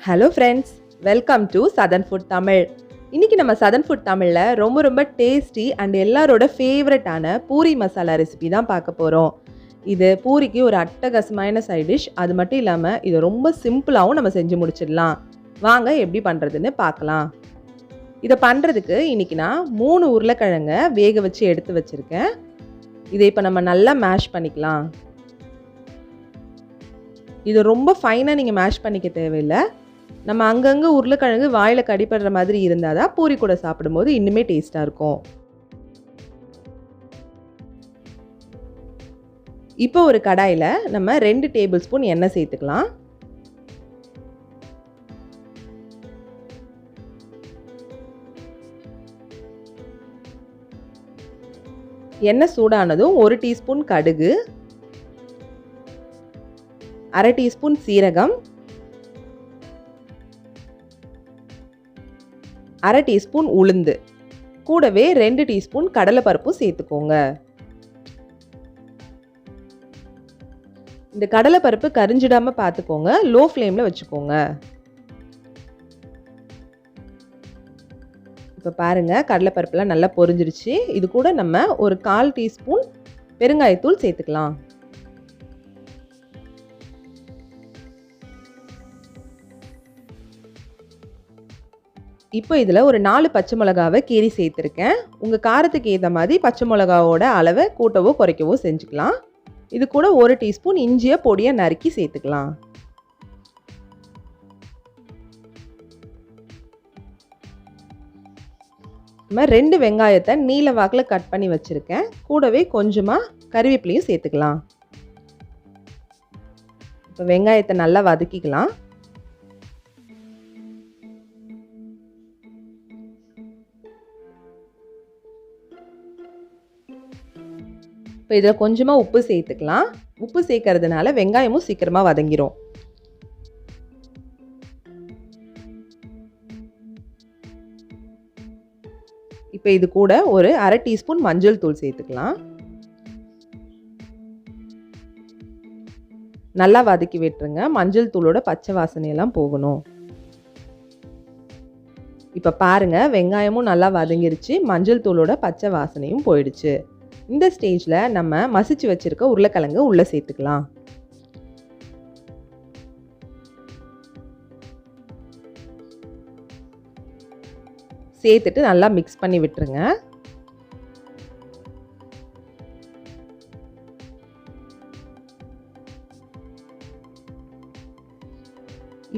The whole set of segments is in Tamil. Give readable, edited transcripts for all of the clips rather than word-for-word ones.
Hello friends, welcome to southern food Tamil. இன்றைக்கி நம்ம சதன் ஃபுட் தமிழில் ரொம்ப டேஸ்டி அண்ட் எல்லாரோட ஃபேவரட்டான பூரி மசாலா ரெசிபி தான் பார்க்க போகிறோம். இது பூரிக்கு ஒரு அட்டகாசமான சைட் டிஷ். அது மட்டும் இல்லாமல் இது ரொம்ப சிம்பிளாகவும் நம்ம செஞ்சு முடிச்சிடலாம். வாங்க எப்படி பண்ணுறதுன்னு பார்க்கலாம். இதை பண்ணுறதுக்கு இன்றைக்கி நான் 3 உருளைக்கிழங்க வேக வச்சு எடுத்து வச்சுருக்கேன். இதை இப்போ நம்ம நல்லா மேஷ் பண்ணிக்கலாம். இது ரொம்ப ஃபைனாக நீங்கள் மேஷ் பண்ணிக்க தேவையில்லை. நம்ம அங்கங்கே உருளைக்கிழங்கு வாயில் கடிப்படுற மாதிரி இருந்தால் தான் பூரி கூட சாப்பிடும்போது இன்னுமே டேஸ்ட்டாக இருக்கும். இப்போ ஒரு கடாயில் நம்ம 2 டேபிள் ஸ்பூன் எண்ணெய் சேர்த்துக்கலாம். எண்ணெய் சூடானதும் 1 டீஸ்பூன் கடுகு, 1/2 டீஸ்பூன் சீரகம், 1/2 டீஸ்பூன் உளுந்து, கூடவே 2 டீஸ்பூன் கடலைப்பருப்பும் சேர்த்துக்கோங்க. இந்த கடலைப்பருப்பு கரிஞ்சிடாம பார்த்துக்கோங்க, லோ ஃப்ளேமில் வச்சுக்கோங்க. இப்போ பாருங்கள், கடலைப்பருப்புலாம் நல்லா பொரிஞ்சிருச்சு. இது கூட நம்ம ஒரு 1/4 டீஸ்பூன் பெருங்காயத்தூள் சேர்த்துக்கலாம். இப்போ இதில் ஒரு 4 பச்சை மிளகாவை கீறி சேர்த்துருக்கேன். உங்கள் காரத்துக்கு ஏற்ற மாதிரி பச்சை மிளகாவோட அளவை கூட்டவோ குறைக்கவோ செஞ்சுக்கலாம். இது கூட 1 டீஸ்பூன் இஞ்சியை பொடியை நறுக்கி சேர்த்துக்கலாம். நம்ம 2 வெங்காயத்தை நீல வாக்கில் கட் பண்ணி வச்சுருக்கேன். கூடவே கொஞ்சமாக கறிவேப்பிலையும் சேர்த்துக்கலாம். இப்போ வெங்காயத்தை நல்லா வதக்கிக்கலாம். இப்போ இதில் கொஞ்சமாக உப்பு சேர்த்துக்கலாம். உப்பு சேர்க்கறதுனால வெங்காயமும் சீக்கிரமாக வதங்கிரும். இப்போ இது கூட ஒரு 1/2 டீஸ்பூன் மஞ்சள் தூள் சேர்த்துக்கலாம். நல்லா வதக்கி விட்டுருங்க. மஞ்சள் தூளோட பச்சை வாசனையெல்லாம் போகணும். இப்போ பாருங்கள், வெங்காயமும் நல்லா வதங்கிருச்சு, மஞ்சள் தூளோட பச்சை வாசனையும் போயிடுச்சு. இந்த ஸ்டேஜில் நம்ம மசிச்சு வச்சுருக்க உருளைக்கிழங்கு உள்ளே சேர்த்துக்கலாம். சேர்த்துட்டு நல்லா மிக்ஸ் பண்ணி விட்டுருங்க.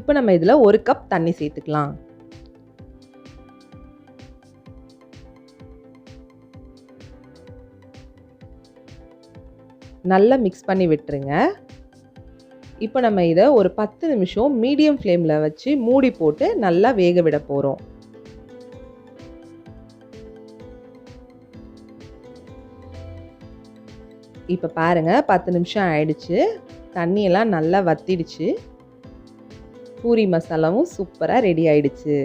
இப்போ நம்ம இதில் 1 கப் தண்ணி சேர்த்துக்கலாம். நல்லா மிக்ஸ் பண்ணி விட்டுருங்க. இப்போ நம்ம இதை ஒரு 10 நிமிஷம் மீடியம் ஃப்ளேமில் வச்சு மூடி போட்டு நல்லா வேக விட போகிறோம். இப்போ பாருங்கள், 10 நிமிஷம் ஆயிடுச்சு. தண்ணியெல்லாம் நல்லா வத்திடுச்சு. பூரி மசாலாவும் சூப்பராக ரெடி ஆயிடுச்சு.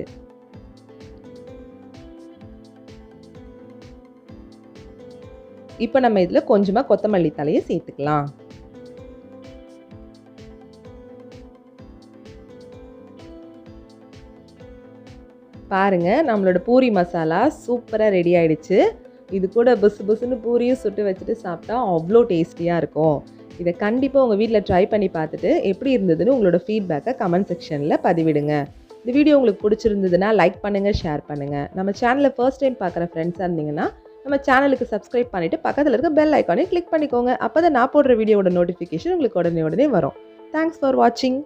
இப்போ நம்ம இதில் கொஞ்சமாக கொத்தமல்லி தழையை சேர்த்துக்கலாம். பாருங்கள், நம்மளோட பூரி மசாலா சூப்பராக ரெடி ஆயிடுச்சு. இது கூட புசு புசுன்னு பூரியும் சுட்டு வச்சுட்டு சாப்பிட்டா அவ்வளோ டேஸ்டியாக இருக்கும். இதை கண்டிப்பாக உங்கள் வீட்டில் ட்ரை பண்ணி பார்த்துட்டு எப்படி இருந்ததுன்னு உங்களோட ஃபீட்பேக்கை கமெண்ட் செக்ஷனில் பதிவிடுங்க. இந்த வீடியோ உங்களுக்கு பிடிச்சிருந்ததுன்னா லைக் பண்ணுங்கள், ஷேர் பண்ணுங்கள். நம்ம சேனலை ஃபர்ஸ்ட் டைம் பார்க்குற ஃப்ரெண்ட்ஸாக இருந்தீங்கன்னா நம்ம சேனலுக்கு சப்ஸ்கிரைப் பண்ணிவிட்டு பக்கத்தில் இருக்க பெல் ஐக்கானை கிளிக் பண்ணிக்கோங்க. அப்போ தான் நான் போடுற வீடியோட நோட்டிஃபிகேஷன் உங்களுக்கு உடனே வரும். தேங்க்ஸ் ஃபார் வாட்சிங்.